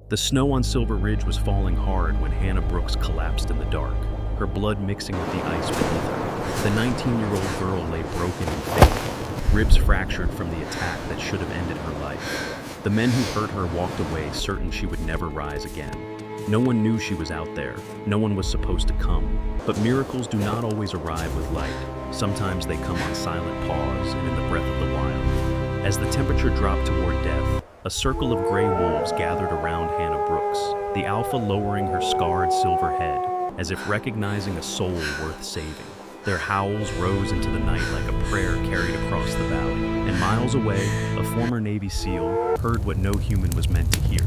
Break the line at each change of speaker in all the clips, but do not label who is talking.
The snow on Silver Ridge was falling hard when Hannah Brooks collapsed in the dark, her blood mixing with the ice beneath her. The 19-year-old girl lay broken and faint, ribs fractured from the attack that should have ended her life. The men who hurt her walked away certain she would never rise again. No one knew she was out there. No one was supposed to come. But miracles do not always arrive with light. Sometimes they come on silent pause and in the breath of the wild. As the temperature dropped toward death, a circle of gray wolves gathered around Hannah Brooks, the alpha lowering her scarred silver head, as if recognizing a soul worth saving. Their howls rose into the night like a prayer carried across the valley, and miles away, a former Navy SEAL heard what no human was meant to hear.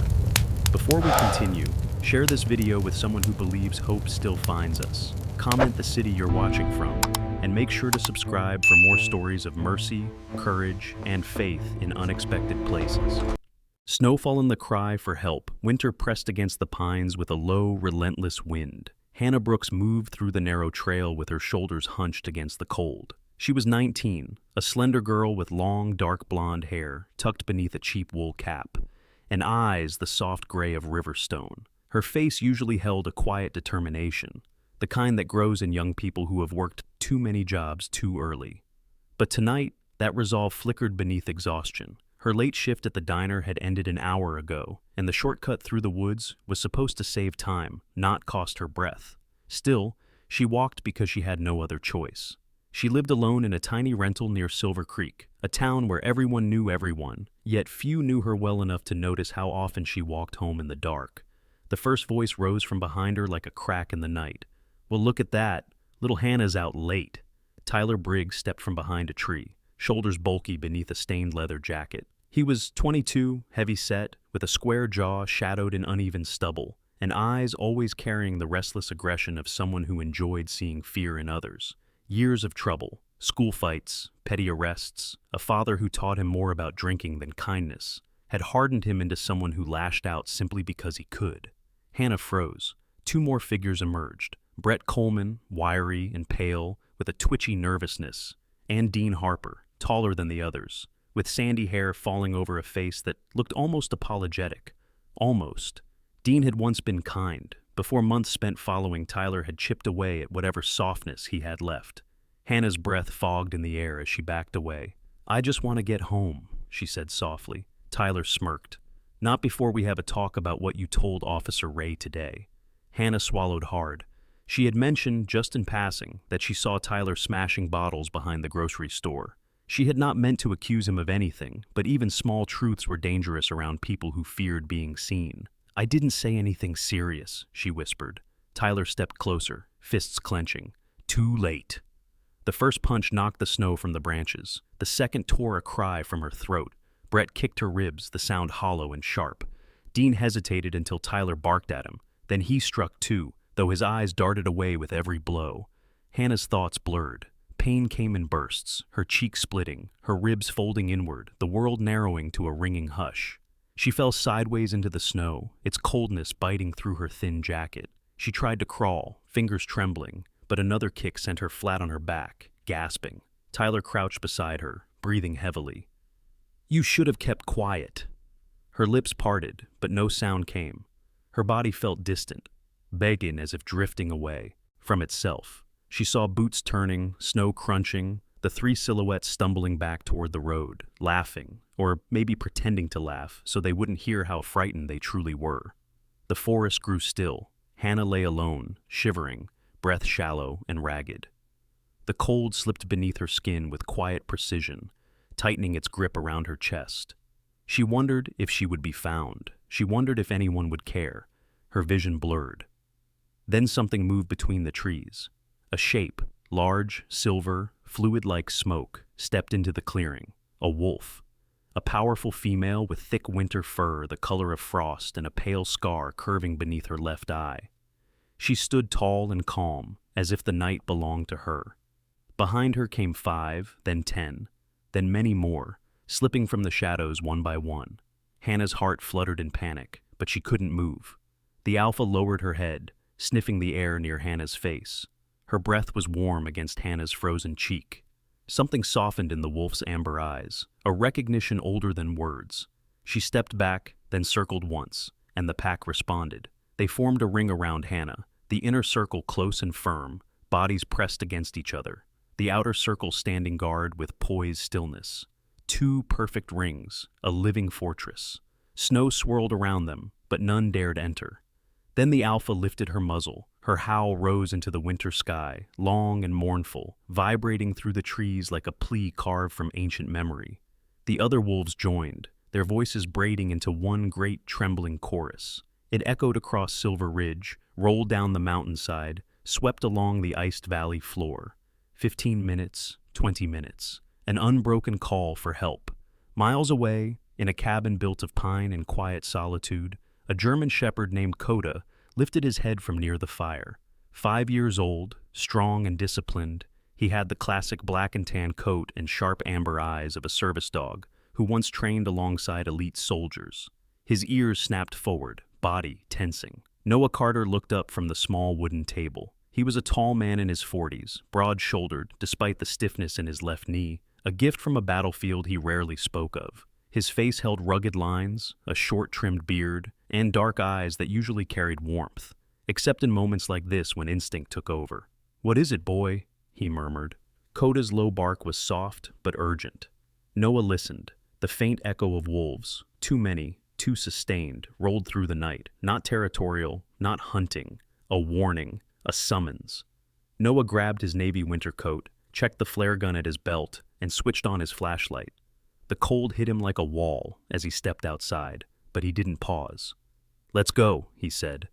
Before we continue, share this video with someone who believes hope still finds us. Comment the city you're watching from, and make sure to subscribe for more stories of mercy, courage, and faith in unexpected places. Snowfall and the cry for help, winter pressed against the pines with a low, relentless wind. Hannah Brooks moved through the narrow trail with her shoulders hunched against the cold. She was 19, a slender girl with long, dark blonde hair tucked beneath a cheap wool cap, and eyes the soft gray of river stone. Her face usually held a quiet determination, the kind that grows in young people who have worked too many jobs too early. But tonight, that resolve flickered beneath exhaustion. Her late shift at the diner had ended an hour ago, and the shortcut through the woods was supposed to save time, not cost her breath. Still, she walked because she had no other choice. She lived alone in a tiny rental near Silver Creek, a town where everyone knew everyone, yet few knew her well enough to notice how often she walked home in the dark. The first voice rose from behind her like a crack in the night. "Well, look at that. Little Hannah's out late." Tyler Briggs stepped from behind a tree, shoulders bulky beneath a stained leather jacket. He was 22, heavy-set, with a square jaw shadowed in uneven stubble, and eyes always carrying the restless aggression of someone who enjoyed seeing fear in others. Years of trouble, school fights, petty arrests, a father who taught him more about drinking than kindness, had hardened him into someone who lashed out simply because he could. Hannah froze. Two more figures emerged. Brett Coleman, wiry and pale, with a twitchy nervousness, and Dean Harper, taller than the others, with sandy hair falling over a face that looked almost apologetic. Almost. Dean had once been kind, before months spent following Tyler had chipped away at whatever softness he had left. Hannah's breath fogged in the air as she backed away. "I just want to get home," she said softly. Tyler smirked. "Not before we have a talk about what you told Officer Ray today." Hannah swallowed hard. She had mentioned, just in passing, that she saw Tyler smashing bottles behind the grocery store. She had not meant to accuse him of anything, but even small truths were dangerous around people who feared being seen. "I didn't say anything serious," she whispered. Tyler stepped closer, fists clenching. Too late. The first punch knocked the snow from the branches. The second tore a cry from her throat. Brett kicked her ribs, the sound hollow and sharp. Dean hesitated until Tyler barked at him. Then he struck too, though his eyes darted away with every blow. Hannah's thoughts blurred. Pain came in bursts, her cheeks splitting, her ribs folding inward, the world narrowing to a ringing hush. She fell sideways into the snow, its coldness biting through her thin jacket. She tried to crawl, fingers trembling, but another kick sent her flat on her back, gasping. Tyler crouched beside her, breathing heavily. "You should have kept quiet." Her lips parted, but no sound came. Her body felt distant, begging as if drifting away from itself. She saw boots turning, snow crunching, the three silhouettes stumbling back toward the road, laughing, or maybe pretending to laugh so they wouldn't hear how frightened they truly were. The forest grew still. Hannah lay alone, shivering, breath shallow and ragged. The cold slipped beneath her skin with quiet precision, tightening its grip around her chest. She wondered if she would be found. She wondered if anyone would care. Her vision blurred. Then something moved between the trees. A shape, large, silver, fluid like smoke, stepped into the clearing. A wolf. A powerful female with thick winter fur the color of frost and a pale scar curving beneath her left eye. She stood tall and calm, as if the night belonged to her. Behind her came 5, then 10, then many more, slipping from the shadows one by one. Hannah's heart fluttered in panic, but she couldn't move. The alpha lowered her head, sniffing the air near Hannah's face. Her breath was warm against Hannah's frozen cheek. Something softened in the wolf's amber eyes, a recognition older than words. She stepped back, then circled once, and the pack responded. They formed a ring around Hannah, the inner circle close and firm, bodies pressed against each other, the outer circle standing guard with poised stillness. Two perfect rings, a living fortress. Snow swirled around them, but none dared enter. Then the alpha lifted her muzzle. Her howl rose into the winter sky, long and mournful, vibrating through the trees like a plea carved from ancient memory. The other wolves joined, their voices braiding into one great trembling chorus. It echoed across Silver Ridge, rolled down the mountainside, swept along the iced valley floor. 15 minutes, 20 minutes, an unbroken call for help. Miles away, in a cabin built of pine and quiet solitude, a German shepherd named Coda lifted his head from near the fire. 5 years old, strong and disciplined, he had the classic black and tan coat and sharp amber eyes of a service dog who once trained alongside elite soldiers. His ears snapped forward, body tensing. Noah Carter looked up from the small wooden table. He was a tall man in his 40s, broad-shouldered despite the stiffness in his left knee, a gift from a battlefield he rarely spoke of. His face held rugged lines, a short-trimmed beard, and dark eyes that usually carried warmth, except in moments like this when instinct took over. "What is it, boy?" he murmured. Coda's low bark was soft but urgent. Noah listened. The faint echo of wolves, too many, too sustained, rolled through the night, not territorial, not hunting, a warning, a summons. Noah grabbed his navy winter coat, checked the flare gun at his belt, and switched on his flashlight. The cold hit him like a wall as he stepped outside, but he didn't pause. "Let's go," he said.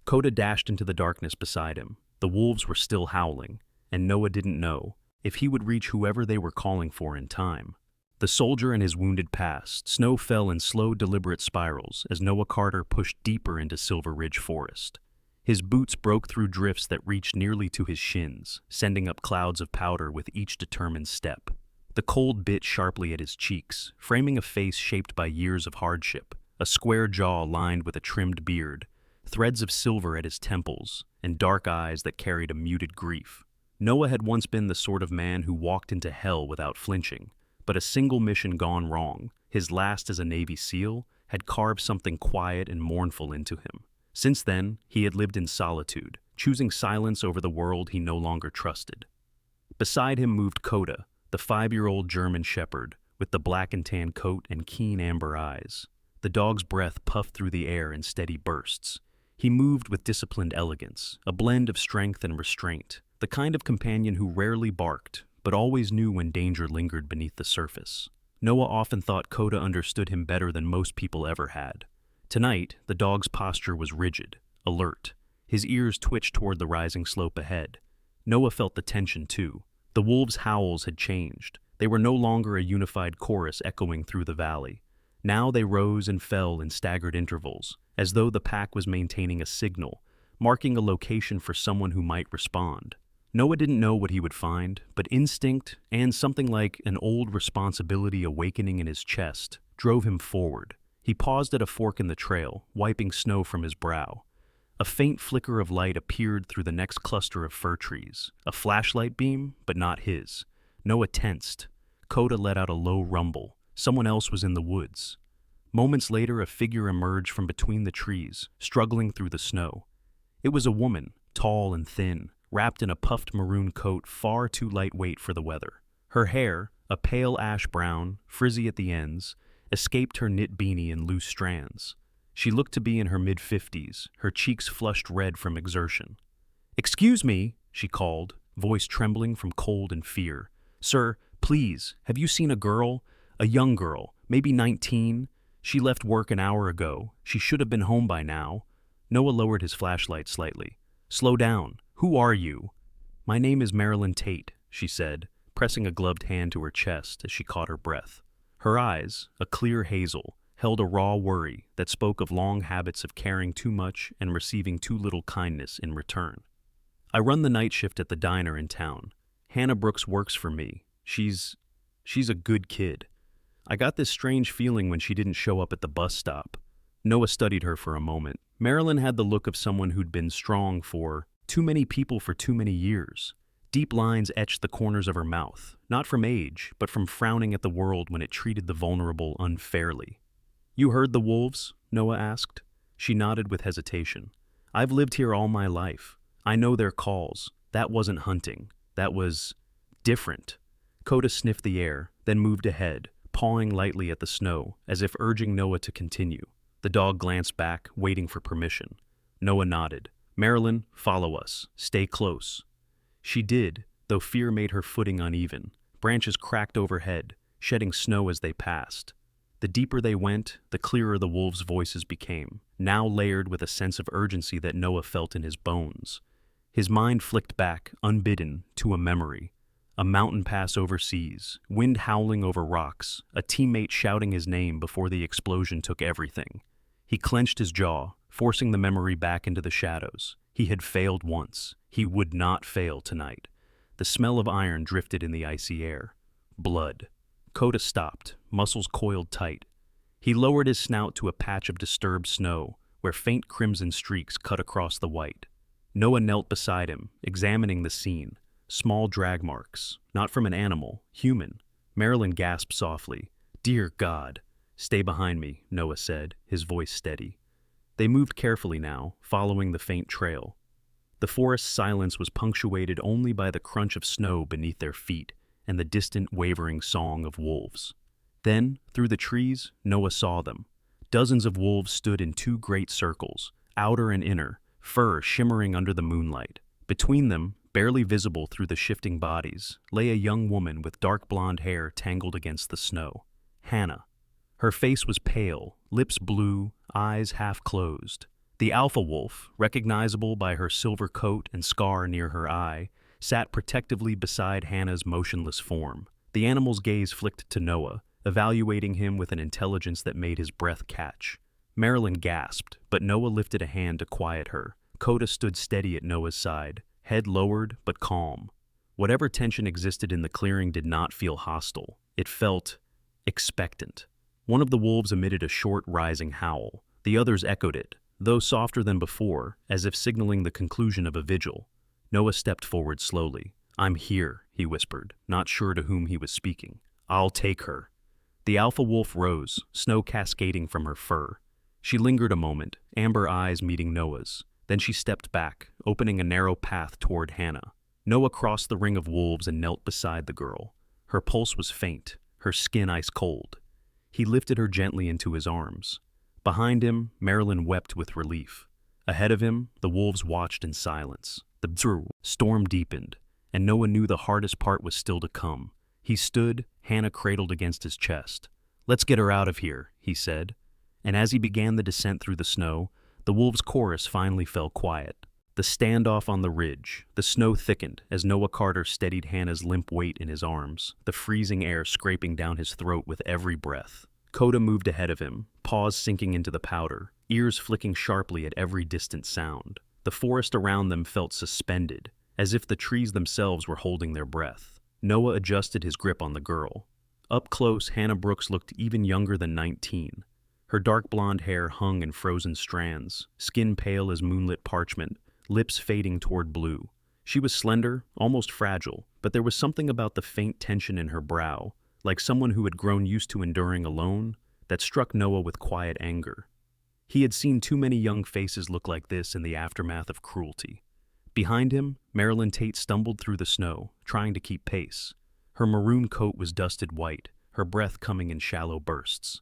Coda dashed into the darkness beside him. The wolves were still howling, and Noah didn't know if he would reach whoever they were calling for in time. The soldier and his wounded passed. Snow fell in slow, deliberate spirals as Noah Carter pushed deeper into Silver Ridge Forest. His boots broke through drifts that reached nearly to his shins, sending up clouds of powder with each determined step. The cold bit sharply at his cheeks, framing a face shaped by years of hardship, a square jaw lined with a trimmed beard, threads of silver at his temples, and dark eyes that carried a muted grief. Noah had once been the sort of man who walked into hell without flinching, but a single mission gone wrong, his last as a Navy SEAL, had carved something quiet and mournful into him. Since then, he had lived in solitude, choosing silence over the world he no longer trusted. Beside him moved Coda, the 5-year-old German shepherd, with the black and tan coat and keen amber eyes. The dog's breath puffed through the air in steady bursts. He moved with disciplined elegance, a blend of strength and restraint, the kind of companion who rarely barked, but always knew when danger lingered beneath the surface. Noah often thought Coda understood him better than most people ever had. Tonight, the dog's posture was rigid, alert. His ears twitched toward the rising slope ahead. Noah felt the tension too. The wolves' howls had changed. They were no longer a unified chorus echoing through the valley. Now they rose and fell in staggered intervals, as though the pack was maintaining a signal, marking a location for someone who might respond. Noah didn't know what he would find, but instinct, and something like an old responsibility awakening in his chest, drove him forward. He paused at a fork in the trail, wiping snow from his brow. A faint flicker of light appeared through the next cluster of fir trees. A flashlight beam, but not his. Noah tensed. Coda let out a low rumble. Someone else was in the woods. Moments later, a figure emerged from between the trees, struggling through the snow. It was a woman, tall and thin, wrapped in a puffed maroon coat far too lightweight for the weather. Her hair, a pale ash brown, frizzy at the ends, escaped her knit beanie in loose strands. She looked to be in her mid-50s, her cheeks flushed red from exertion. "Excuse me," she called, voice trembling from cold and fear. "Sir, please, have you seen a girl? A young girl, maybe 19? She left work an hour ago. She should have been home by now." Noah lowered his flashlight slightly. "Slow down. Who are you?" "My name is Marilyn Tate," she said, pressing a gloved hand to her chest as she caught her breath. Her eyes, a clear hazel, held a raw worry that spoke of long habits of caring too much and receiving too little kindness in return. "I run the night shift at the diner in town. Hannah Brooks works for me. She's a good kid. I got this strange feeling when she didn't show up at the bus stop." Noah studied her for a moment. Marilyn had the look of someone who'd been strong for too many people for too many years. Deep lines etched the corners of her mouth, not from age, but from frowning at the world when it treated the vulnerable unfairly. "You heard the wolves?" Noah asked. She nodded with hesitation. I've lived here all my life. I know their calls. That wasn't hunting. That was different. Coda sniffed the air, then moved ahead, pawing lightly at the snow, as if urging Noah to continue. The dog glanced back, waiting for permission. Noah nodded. Marilyn, follow us. Stay close. She did, though fear made her footing uneven. Branches cracked overhead, shedding snow as they passed. The deeper they went, the clearer the wolves' voices became, now layered with a sense of urgency that Noah felt in his bones. His mind flicked back, unbidden, to a memory. A mountain pass overseas, wind howling over rocks, a teammate shouting his name before the explosion took everything. He clenched his jaw, forcing the memory back into the shadows. He had failed once. He would not fail tonight. The smell of iron drifted in the icy air. Blood. Coda stopped, muscles coiled tight. He lowered his snout to a patch of disturbed snow, where faint crimson streaks cut across the white. Noah knelt beside him, examining the scene. Small drag marks, not from an animal, human. Marilyn gasped softly. Dear God. Stay behind me, Noah said, his voice steady. They moved carefully now, following the faint trail. The forest's silence was punctuated only by the crunch of snow beneath their feet and the distant wavering song of wolves. Then, through the trees, Noah saw them. Dozens of wolves stood in two great circles, outer and inner, fur shimmering under the moonlight. Between them, barely visible through the shifting bodies, lay a young woman with dark blonde hair tangled against the snow. Hannah. Her face was pale, lips blue, eyes half closed. The alpha wolf, recognizable by her silver coat and scar near her eye, sat protectively beside Hannah's motionless form. The animal's gaze flicked to Noah, evaluating him with an intelligence that made his breath catch. Marilyn gasped, but Noah lifted a hand to quiet her. Coda stood steady at Noah's side, head lowered but calm. Whatever tension existed in the clearing did not feel hostile. It felt expectant. One of the wolves emitted a short, rising howl. The others echoed it, though softer than before, as if signaling the conclusion of a vigil. Noah stepped forward slowly. I'm here, he whispered, not sure to whom he was speaking. I'll take her. The alpha wolf rose, snow cascading from her fur. She lingered a moment, amber eyes meeting Noah's. Then she stepped back, opening a narrow path toward Hannah. Noah crossed the ring of wolves and knelt beside the girl. Her pulse was faint, her skin ice cold. He lifted her gently into his arms. Behind him, Marilyn wept with relief. Ahead of him, the wolves watched in silence. The storm deepened, and Noah knew the hardest part was still to come. He stood, Hannah cradled against his chest. Let's get her out of here, he said. And as he began the descent through the snow, the wolves' chorus finally fell quiet. The standoff on the ridge, the snow thickened as Noah Carter steadied Hannah's limp weight in his arms, the freezing air scraping down his throat with every breath. Coda moved ahead of him, paws sinking into the powder, ears flicking sharply at every distant sound. The forest around them felt suspended, as if the trees themselves were holding their breath. Noah adjusted his grip on the girl. Up close, Hannah Brooks looked even younger than 19. Her dark blonde hair hung in frozen strands, skin pale as moonlit parchment, lips fading toward blue. She was slender, almost fragile, but there was something about the faint tension in her brow, like someone who had grown used to enduring alone, that struck Noah with quiet anger. He had seen too many young faces look like this in the aftermath of cruelty. Behind him, Marilyn Tate stumbled through the snow, trying to keep pace. Her maroon coat was dusted white, her breath coming in shallow bursts.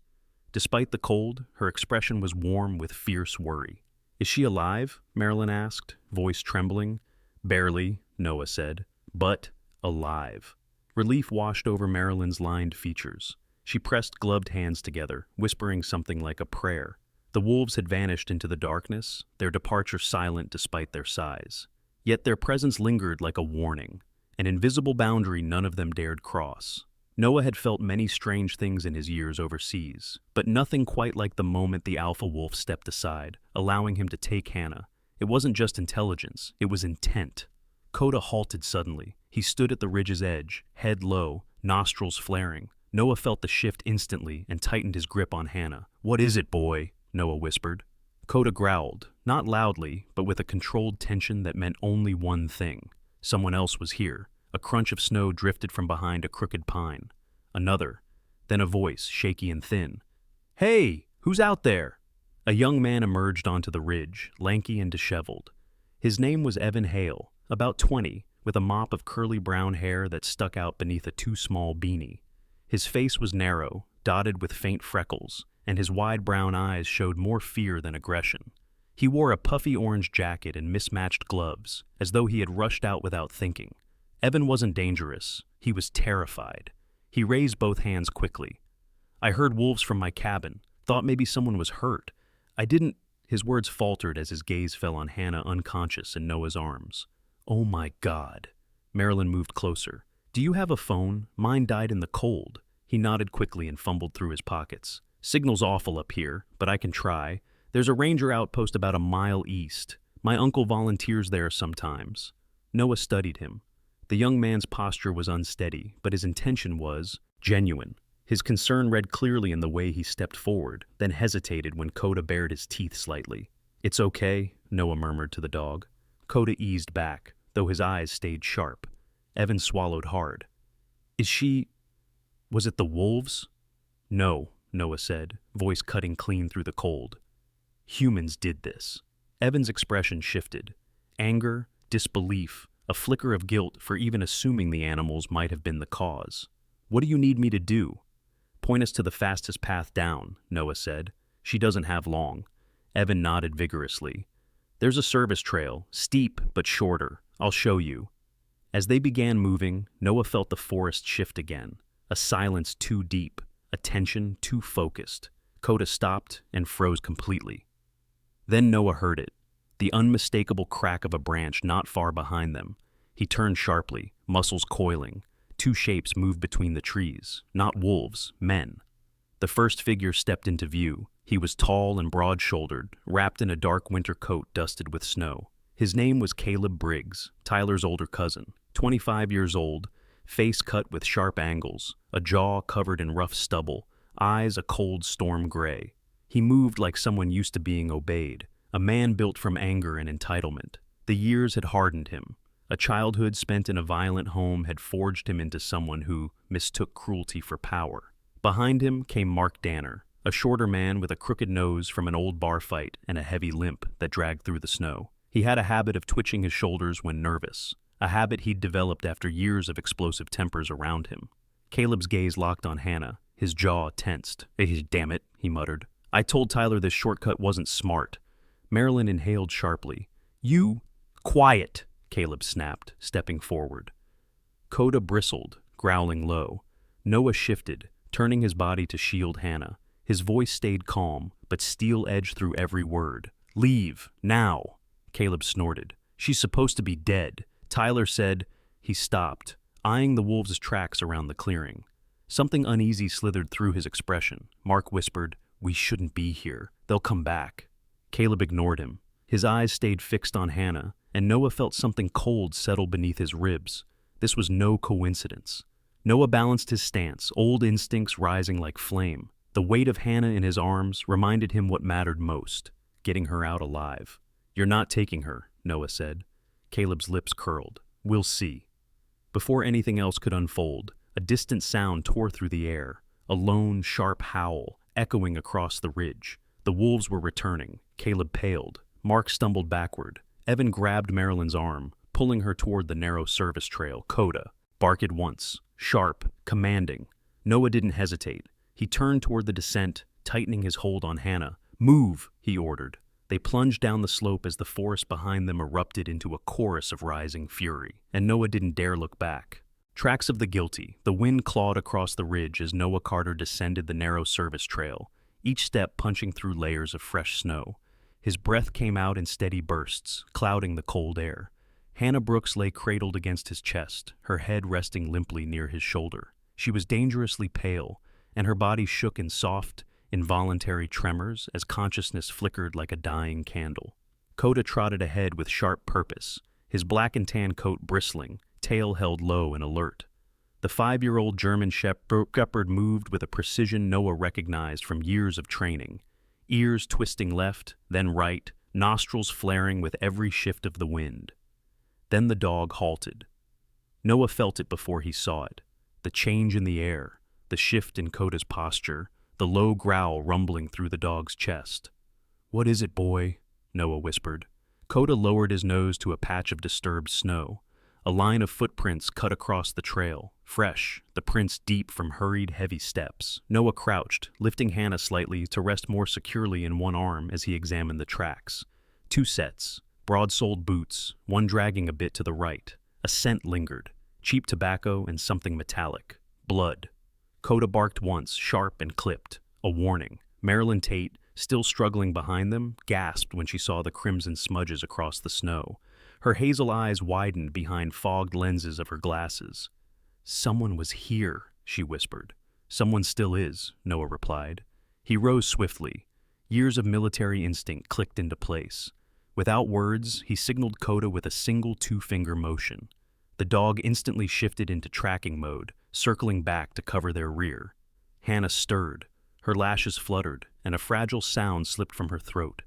Despite the cold, her expression was warm with fierce worry. Is she alive? Marilyn asked, voice trembling. Barely, Noah said, but alive. Relief washed over Marilyn's lined features. She pressed gloved hands together, whispering something like a prayer. The wolves had vanished into the darkness, their departure silent despite their size. Yet their presence lingered like a warning, an invisible boundary none of them dared cross. Noah had felt many strange things in his years overseas, but nothing quite like the moment the alpha wolf stepped aside, allowing him to take Hannah. It wasn't just intelligence, it was intent. Coda halted suddenly. He stood at the ridge's edge, head low, nostrils flaring. Noah felt the shift instantly and tightened his grip on Hannah. What is it, boy? Noah whispered. Coda growled, not loudly, but with a controlled tension that meant only one thing. Someone else was here. A crunch of snow drifted from behind a crooked pine. Another. Then a voice, shaky and thin. Hey, who's out there? A young man emerged onto the ridge, lanky and disheveled. His name was Evan Hale, about 20, with a mop of curly brown hair that stuck out beneath a too small beanie. His face was narrow, dotted with faint freckles, and his wide brown eyes showed more fear than aggression. He wore a puffy orange jacket and mismatched gloves, as though he had rushed out without thinking. Evan wasn't dangerous. He was terrified. He raised both hands quickly. "I heard wolves from my cabin. Thought maybe someone was hurt. I didn't—" His words faltered as his gaze fell on Hannah unconscious in Noah's arms. "Oh my God." Marilyn moved closer. "Do you have a phone? Mine died in the cold." He nodded quickly and fumbled through his pockets. "Signal's awful up here, but I can try. There's a ranger outpost about a mile east. My uncle volunteers there sometimes." Noah studied him. The young man's posture was unsteady, but his intention was genuine. His concern read clearly in the way he stepped forward, then hesitated when Coda bared his teeth slightly. "It's okay," Noah murmured to the dog. Coda eased back, though his eyes stayed sharp. Evan swallowed hard. Was it the wolves?" "No," Noah said, voice cutting clean through the cold. "Humans did this." Evan's expression shifted. Anger, disbelief, a flicker of guilt for even assuming the animals might have been the cause. "What do you need me to do?" "Point us to the fastest path down," Noah said. "She doesn't have long." Evan nodded vigorously. "There's a service trail, steep but shorter. I'll show you." As they began moving, Noah felt the forest shift again, a silence too deep, a tension too focused. Coda stopped and froze completely. Then Noah heard it, the unmistakable crack of a branch not far behind them. He turned sharply, muscles coiling. Two shapes moved between the trees, not wolves, men. The first figure stepped into view. He was tall and broad-shouldered, wrapped in a dark winter coat dusted with snow. His name was Caleb Briggs, Tyler's older cousin, 25 years old, face cut with sharp angles, a jaw covered in rough stubble, eyes a cold storm gray. He moved like someone used to being obeyed, a man built from anger and entitlement. The years had hardened him. A childhood spent in a violent home had forged him into someone who mistook cruelty for power. Behind him came Mark Danner, a shorter man with a crooked nose from an old bar fight and a heavy limp that dragged through the snow. He had a habit of twitching his shoulders when nervous, a habit he'd developed after years of explosive tempers around him. Caleb's gaze locked on Hannah, his jaw tensed. "Damn it," he muttered. "I told Tyler this shortcut wasn't smart." Marilyn inhaled sharply. "You—" "Quiet," Caleb snapped, stepping forward. Coda bristled, growling low. Noah shifted, turning his body to shield Hannah. His voice stayed calm, but steel edged through every word. "Leave, now." Caleb snorted. "She's supposed to be dead." Tyler said. He stopped, eyeing the wolves' tracks around the clearing. Something uneasy slithered through his expression. Mark whispered, "We shouldn't be here. They'll come back." Caleb ignored him. His eyes stayed fixed on Hannah, and Noah felt something cold settle beneath his ribs. This was no coincidence. Noah balanced his stance, old instincts rising like flame. The weight of Hannah in his arms reminded him what mattered most, getting her out alive. "You're not taking her," Noah said. Caleb's lips curled. "We'll see." Before anything else could unfold, a distant sound tore through the air, a lone, sharp howl, echoing across the ridge. The wolves were returning. Caleb paled. Mark stumbled backward. Evan grabbed Marilyn's arm, pulling her toward the narrow service trail. Coda barked once, sharp, commanding. Noah didn't hesitate. He turned toward the descent, tightening his hold on Hannah. "Move," he ordered. They plunged down the slope as the forest behind them erupted into a chorus of rising fury, and Noah didn't dare look back. Tracks of the guilty. The wind clawed across the ridge as Noah Carter descended the narrow service trail, each step punching through layers of fresh snow. His breath came out in steady bursts, clouding the cold air. Hannah Brooks lay cradled against his chest, her head resting limply near his shoulder. She was dangerously pale, and her body shook in soft, involuntary tremors as consciousness flickered like a dying candle. Coda trotted ahead with sharp purpose, his black and tan coat bristling, tail held low and alert. The 5-year-old German shepherd moved with a precision Noah recognized from years of training, ears twisting left, then right, nostrils flaring with every shift of the wind. Then the dog halted. Noah felt it before he saw it, the change in the air, the shift in Coda's posture, the low growl rumbling through the dog's chest. "What is it, boy?" Noah whispered. Coda lowered his nose to a patch of disturbed snow. A line of footprints cut across the trail, fresh, the prints deep from hurried, heavy steps. Noah crouched, lifting Hannah slightly to rest more securely in one arm as he examined the tracks. 2 sets, broad-soled boots, one dragging a bit to the right. A scent lingered, cheap tobacco and something metallic. Blood. Coda barked once, sharp and clipped. A warning. Marilyn Tate, still struggling behind them, gasped when she saw the crimson smudges across the snow. Her hazel eyes widened behind fogged lenses of her glasses. "Someone was here," she whispered. "Someone still is," Noah replied. He rose swiftly. Years of military instinct clicked into place. Without words, he signaled Coda with a single 2-finger motion. The dog instantly shifted into tracking mode, circling back to cover their rear. Hannah stirred. Her lashes fluttered, and a fragile sound slipped from her throat.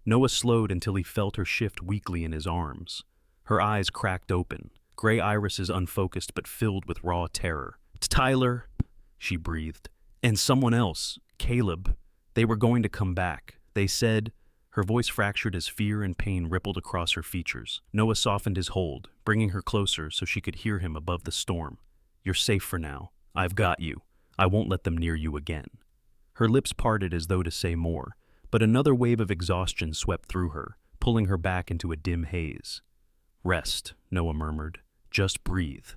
Noah slowed until he felt her shift weakly in his arms. Her eyes cracked open, gray irises unfocused but filled with raw terror. "Tyler," she breathed. "And someone else, Caleb. They were going to come back. They said—" Her voice fractured as fear and pain rippled across her features. Noah softened his hold, bringing her closer so she could hear him above the storm. "You're safe for now. I've got you. I won't let them near you again." Her lips parted as though to say more, but another wave of exhaustion swept through her, pulling her back into a dim haze. "Rest," Noah murmured. "Just breathe."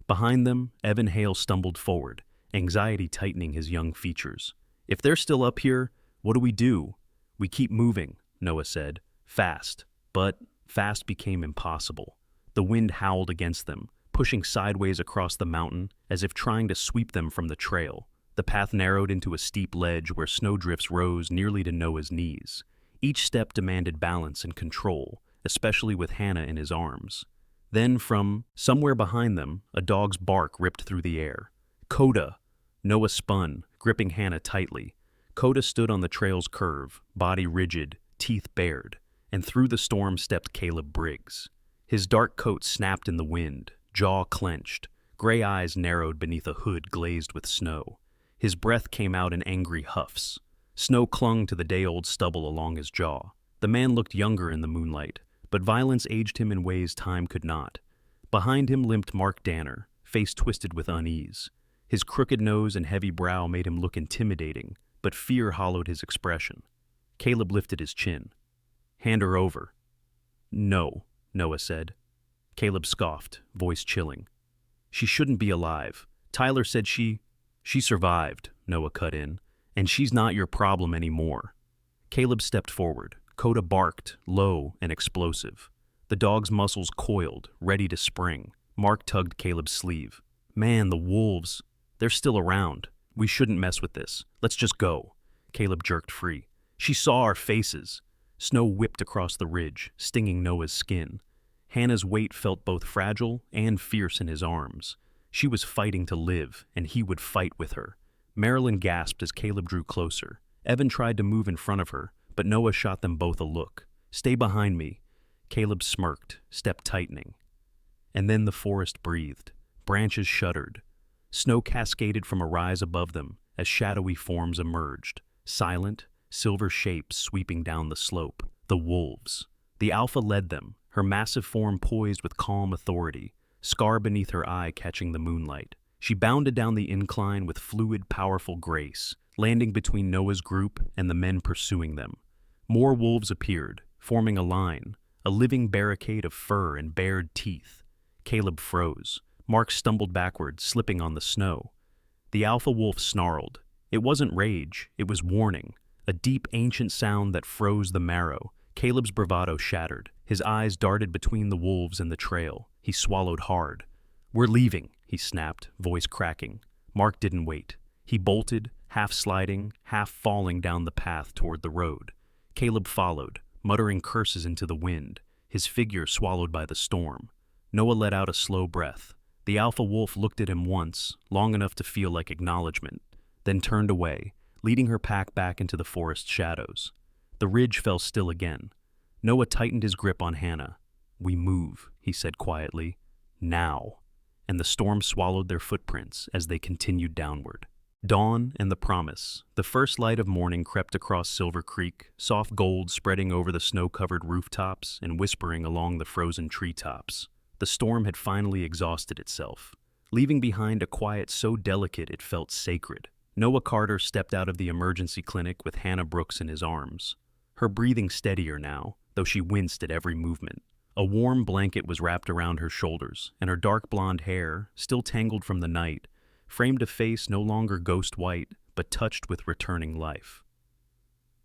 Behind them, Evan Hale stumbled forward, anxiety tightening his young features. "If they're still up here, what do we do?" "We keep moving," Noah said. "Fast." But fast became impossible. The wind howled against them, pushing sideways across the mountain as if trying to sweep them from the trail. The path narrowed into a steep ledge where snowdrifts rose nearly to Noah's knees. Each step demanded balance and control, especially with Hannah in his arms. Then from somewhere behind them, a dog's bark ripped through the air. "Coda!" Noah spun, gripping Hannah tightly. Coda stood on the trail's curve, body rigid, teeth bared, and through the storm stepped Caleb Briggs. His dark coat snapped in the wind, jaw clenched, gray eyes narrowed beneath a hood glazed with snow. His breath came out in angry huffs. Snow clung to the day-old stubble along his jaw. The man looked younger in the moonlight, but violence aged him in ways time could not. Behind him limped Mark Danner, face twisted with unease. His crooked nose and heavy brow made him look intimidating, but fear hollowed his expression. Caleb lifted his chin. "Hand her over." "No," Noah said. Caleb scoffed, voice chilling. "She shouldn't be alive. Tyler said she survived," Noah cut in, "and she's not your problem anymore." Caleb stepped forward. Coda barked, low and explosive. The dog's muscles coiled, ready to spring. Mark tugged Caleb's sleeve. "Man, the wolves. They're still around. We shouldn't mess with this. Let's just go." Caleb jerked free. "She saw our faces." Snow whipped across the ridge, stinging Noah's skin. Hannah's weight felt both fragile and fierce in his arms. She was fighting to live, and he would fight with her. Marilyn gasped as Caleb drew closer. Evan tried to move in front of her, but Noah shot them both a look. "Stay behind me." Caleb smirked, step tightening. And then the forest breathed. Branches shuddered. Snow cascaded from a rise above them as shadowy forms emerged, silent, silver shapes sweeping down the slope. The wolves. The alpha led them, her massive form poised with calm authority, scar beneath her eye catching the moonlight. She bounded down the incline with fluid, powerful grace, landing between Noah's group and the men pursuing them. More wolves appeared, forming a line, a living barricade of fur and bared teeth. Caleb froze. Mark stumbled backward, slipping on the snow. The alpha wolf snarled. It wasn't rage, it was warning, a deep, ancient sound that froze the marrow. Caleb's bravado shattered. His eyes darted between the wolves and the trail. He swallowed hard. "We're leaving," he snapped, voice cracking. Mark didn't wait. He bolted, half sliding, half falling down the path toward the road. Caleb followed, muttering curses into the wind, his figure swallowed by the storm. Noah let out a slow breath. The alpha wolf looked at him once, long enough to feel like acknowledgement, then turned away, leading her pack back into the forest shadows. The ridge fell still again. Noah tightened his grip on Hannah. "We move," he said quietly. "Now." And the storm swallowed their footprints as they continued downward. Dawn and the promise. The first light of morning crept across Silver Creek, soft gold spreading over the snow-covered rooftops and whispering along the frozen treetops. The storm had finally exhausted itself, leaving behind a quiet so delicate it felt sacred. Noah Carter stepped out of the emergency clinic with Hannah Brooks in his arms, her breathing steadier now, though she winced at every movement. A warm blanket was wrapped around her shoulders, and her dark blonde hair, still tangled from the night, framed a face no longer ghost white, but touched with returning life.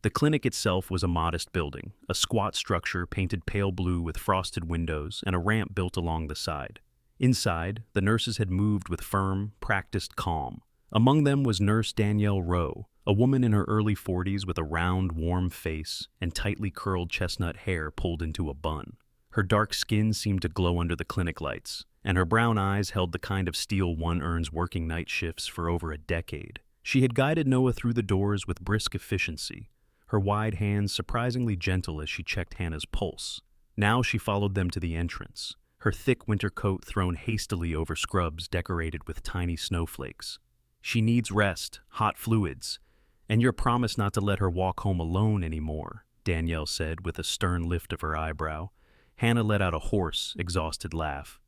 The clinic itself was a modest building, a squat structure painted pale blue with frosted windows and a ramp built along the side. Inside, the nurses had moved with firm, practiced calm. Among them was Nurse Danielle Rowe, a woman in her early 40s with a round, warm face and tightly curled chestnut hair pulled into a bun. Her dark skin seemed to glow under the clinic lights, and her brown eyes held the kind of steel one earns working night shifts for over a decade. She had guided Noah through the doors with brisk efficiency, her wide hands surprisingly gentle as she checked Hannah's pulse. Now she followed them to the entrance, her thick winter coat thrown hastily over scrubs decorated with tiny snowflakes. She needs rest, hot fluids, and your promise not to let her walk home alone anymore, Danielle said with a stern lift of her eyebrow. Hannah let out a hoarse, exhausted laugh.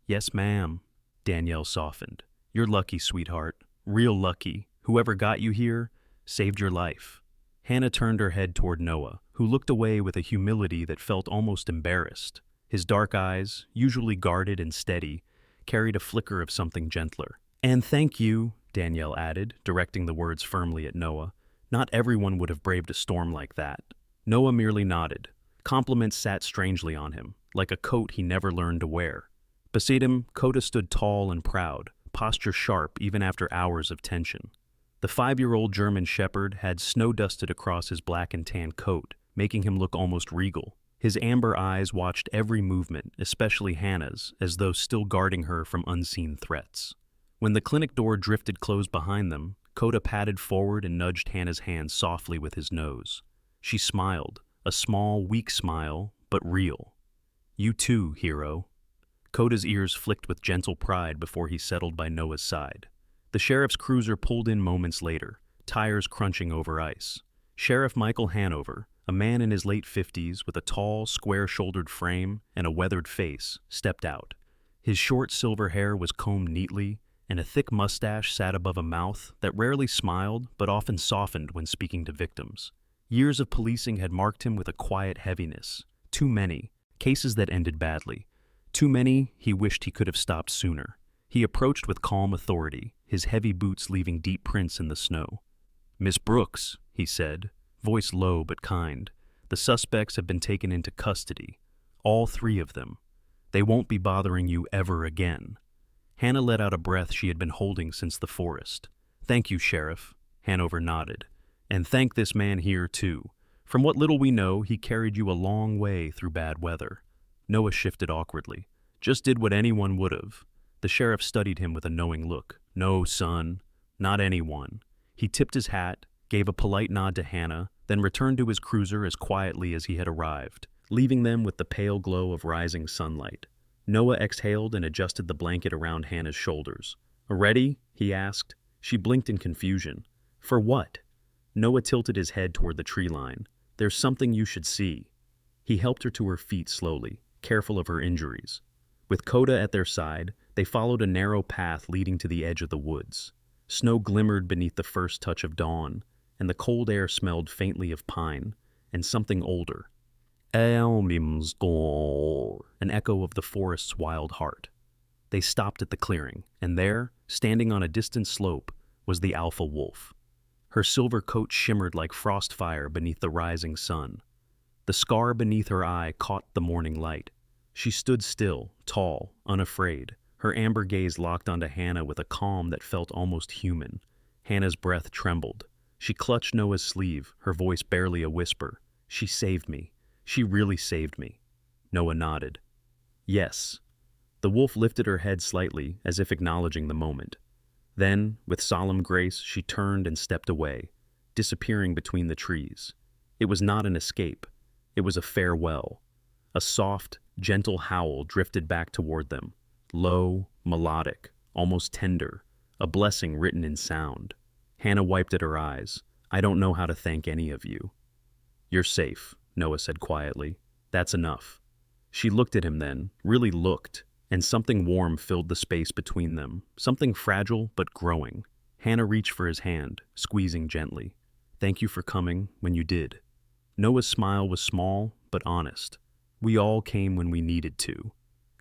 Yes, ma'am, Danielle softened. You're lucky, sweetheart. Real lucky. Whoever got you here saved your life. Hannah turned her head toward Noah, who looked away with a humility that felt almost embarrassed. His dark eyes, usually guarded and steady, carried a flicker of something gentler. And thank you, Danielle added, directing the words firmly at Noah. Not everyone would have braved a storm like that. Noah merely nodded. Compliments sat strangely on him, like a coat he never learned to wear. Beside him, Coda stood tall and proud, posture sharp even after hours of tension. The 5-year-old German shepherd had snow-dusted across his black and tan coat, making him look almost regal. His amber eyes watched every movement, especially Hannah's, as though still guarding her from unseen threats. When the clinic door drifted closed behind them, Coda padded forward and nudged Hannah's hand softly with his nose. She smiled, a small, weak smile, but real. You too, hero. Coda's ears flicked with gentle pride before he settled by Noah's side. The sheriff's cruiser pulled in moments later, tires crunching over ice. Sheriff Michael Hanover, a man in his late 50s with a tall, square-shouldered frame and a weathered face, stepped out. His short silver hair was combed neatly, and a thick mustache sat above a mouth that rarely smiled but often softened when speaking to victims. Years of policing had marked him with a quiet heaviness. Too many, cases that ended badly. Too many he wished he could have stopped sooner. He approached with calm authority, his heavy boots leaving deep prints in the snow. Miss Brooks, he said, voice low but kind, the suspects have been taken into custody. All 3 of them. They won't be bothering you ever again. Hannah let out a breath she had been holding since the forest. Thank you, Sheriff, Hanover nodded. And thank this man here, too. From what little we know, he carried you a long way through bad weather. Noah shifted awkwardly. Just did what anyone would have. The sheriff studied him with a knowing look. No, son, not anyone. He tipped his hat, gave a polite nod to Hannah, then returned to his cruiser as quietly as he had arrived, leaving them with the pale glow of rising sunlight. Noah exhaled and adjusted the blanket around Hannah's shoulders. Ready? He asked. She blinked in confusion. For what? Noah tilted his head toward the tree line. There's something you should see. He helped her to her feet slowly, careful of her injuries. With Coda at their side, they followed a narrow path leading to the edge of the woods. Snow glimmered beneath the first touch of dawn, and the cold air smelled faintly of pine and something older. Elmimsgor, an echo of the forest's wild heart. They stopped at the clearing, and there, standing on a distant slope, was the alpha wolf. Her silver coat shimmered like frost fire beneath the rising sun. The scar beneath her eye caught the morning light. She stood still, tall, unafraid, her amber gaze locked onto Hannah with a calm that felt almost human. Hannah's breath trembled. She clutched Noah's sleeve, her voice barely a whisper. She saved me. She really saved me. Noah nodded. Yes. The wolf lifted her head slightly, as if acknowledging the moment. Then, with solemn grace, she turned and stepped away, disappearing between the trees. It was not an escape. It was a farewell. A soft, gentle howl drifted back toward them, low, melodic, almost tender, a blessing written in sound. Hannah wiped at her eyes. I don't know how to thank any of you. You're safe, Noah said quietly. That's enough. She looked at him then, really looked, and something warm filled the space between them, something fragile but growing. Hannah reached for his hand, squeezing gently. Thank you for coming when you did. Noah's smile was small but honest. We all came when we needed to.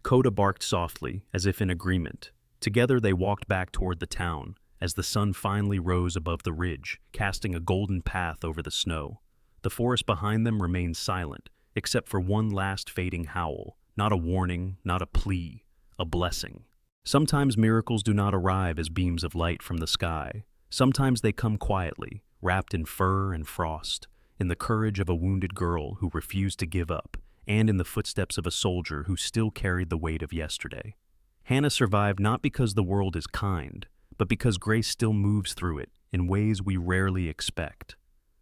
Coda barked softly, as if in agreement. Together they walked back toward the town, as the sun finally rose above the ridge, casting a golden path over the snow. The forest behind them remained silent, except for one last fading howl, not a warning, not a plea, a blessing. Sometimes miracles do not arrive as beams of light from the sky. Sometimes they come quietly, wrapped in fur and frost, in the courage of a wounded girl who refused to give up, and in the footsteps of a soldier who still carried the weight of yesterday. Hannah survived not because the world is kind, but because grace still moves through it in ways we rarely expect.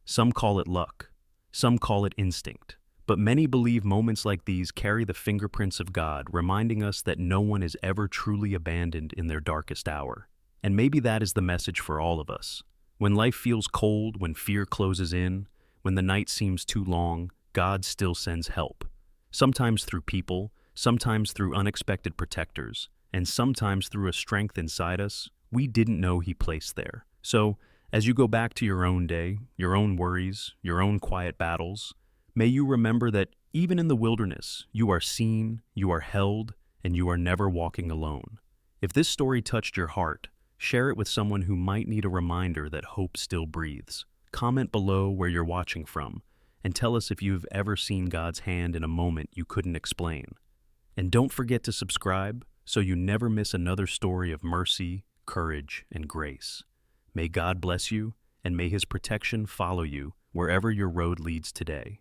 Some call it luck, some call it instinct, but many believe moments like these carry the fingerprints of God, reminding us that no one is ever truly abandoned in their darkest hour. And maybe that is the message for all of us. When life feels cold, when fear closes in, when the night seems too long, God still sends help. Sometimes through people, sometimes through unexpected protectors, and sometimes through a strength inside us we didn't know He placed there. So, as you go back to your own day, your own worries, your own quiet battles, may you remember that even in the wilderness, you are seen, you are held, and you are never walking alone. If this story touched your heart, share it with someone who might need a reminder that hope still breathes. Comment below where you're watching from, and tell us if you've ever seen God's hand in a moment you couldn't explain. And don't forget to subscribe so you never miss another story of mercy, courage, and grace. May God bless you, and may His protection follow you wherever your road leads today.